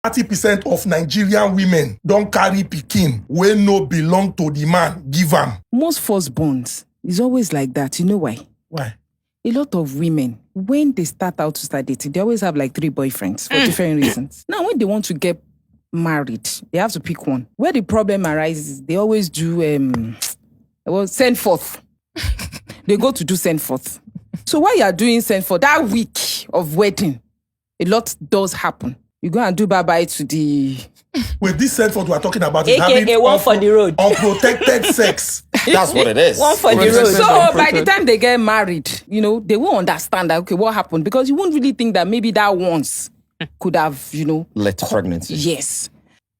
30% of Nigerian women don't carry pikin wey no belong to the man, give am. Most firstborns is always like that. You know why? Why? A lot of women, when they start out to start dating, they always have like 3 boyfriends for different reasons. Now, when they want to get married, they have to pick one. Where the problem arises, they always do send forth. They go to do send forth. So while you are doing send forth, that week of wedding, a lot does happen. You go and do bye-bye to the... With this send forth we are talking about is AKA having one for the road. Unprotected sex. That's what it is. One for the road. So by the time they get married, they won't understand that, okay, what happened? Because you won't really think that maybe that once could have, led to pregnancy. Yes.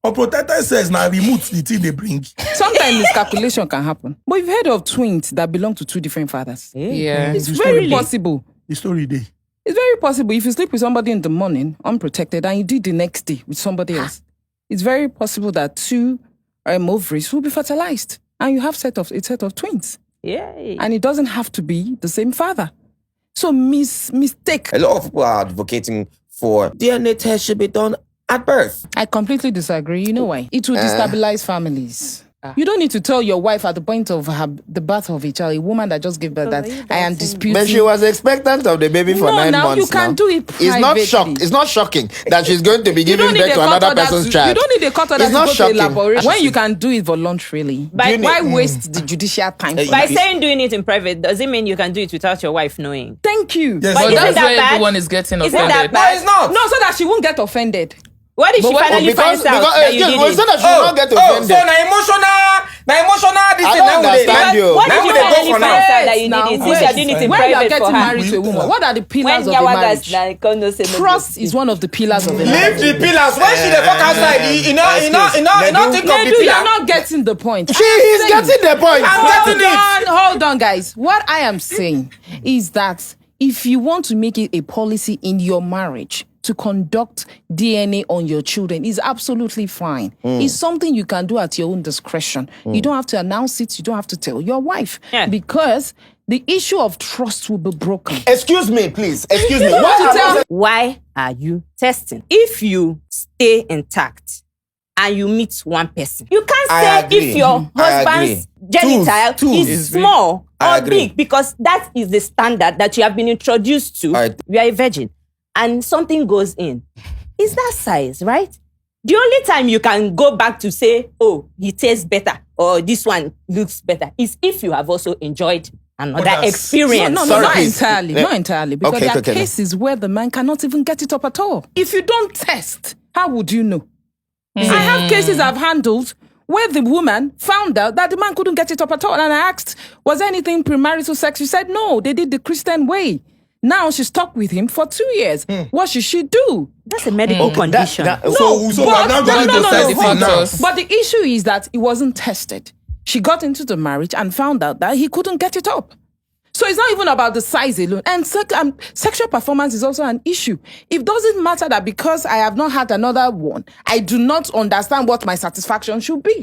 Unprotected sex now removes the thing they bring. Sometimes miscalculation can happen. But you've heard of twins that belong to 2 different fathers. Yeah. It's very possible. The story day. It's very possible. If you sleep with somebody in the morning, unprotected, and you do it the next day with somebody else, it's very possible that 2 ovaries will be fertilized. And you have a set of twins. Yeah. And it doesn't have to be the same father. So mistake. A lot of people are advocating for DNA test should be done at birth. I completely disagree. You know why? It will destabilize families. You don't need to tell your wife at the point of the birth of a child, a woman that just gave birth, that I am disputing. But she was expectant of the baby for 9 months. You can do it privately. It's not shocking that she's going to be giving birth to another person's child. You don't need a court order to go to elaboration. When you can do it voluntarily, why waste the judicial time? By saying doing it in private, does it mean you can do it without your wife knowing? Thank you. Yes. But that's that where bad? everyone is getting Isn't offended. that bad? No, it's not. No, so that she won't get offended. What if she finally finds out that you did it? So that she will not get offended. So na emotional this I thing don't now we dey- understand you. What Now if we you dey go finally for now. finds out that you did it? Since you are doing it in When you are private for getting her. married to a woman, what are the pillars When of the Yawagas marriage? like no say no. Trust is one of the pillars of the Leave marriage. the pillars. When she dey fuck outside, you know think of the Nedu, you're pillar. not getting the point. She is getting the point. I'm getting it. Hold on, guys. What I am saying is that if you want to make it a policy in your marriage to conduct DNA on your children, is absolutely fine. It's something you can do at your own discretion. You don't have to announce it. You don't have to tell your wife. Yeah. Because the issue of trust will be broken. Excuse me, please. Excuse me. Why are you testing? If you stay intact and you meet one person, you can't I say agree. if your husband's genital Tools is small I or agree. big, because that is the standard that you have been introduced to. You are a virgin and something goes in. Is that size, right? The only time you can go back to say, oh, he tastes better or this one looks better is if you have also enjoyed another Others. experience. No, Sorry, not please. entirely. Yeah. Not entirely. Because Okay, there are okay, no. cases where the man cannot even get it up at all. If you don't test, how would you know? I have cases I've handled where the woman found out that the man couldn't get it up at all. And I asked, was there anything premarital sex? She said, no, they did the Christian way. Now she's stuck with him for 2 years. What should she do? That's a medical condition. So we're now going to test it hold now. on. But the issue is that it wasn't tested. She got into the marriage and found out that he couldn't get it up. So it's not even about the size alone. And sexual performance is also an issue. It doesn't matter that because I have not had another one, I do not understand what my satisfaction should be.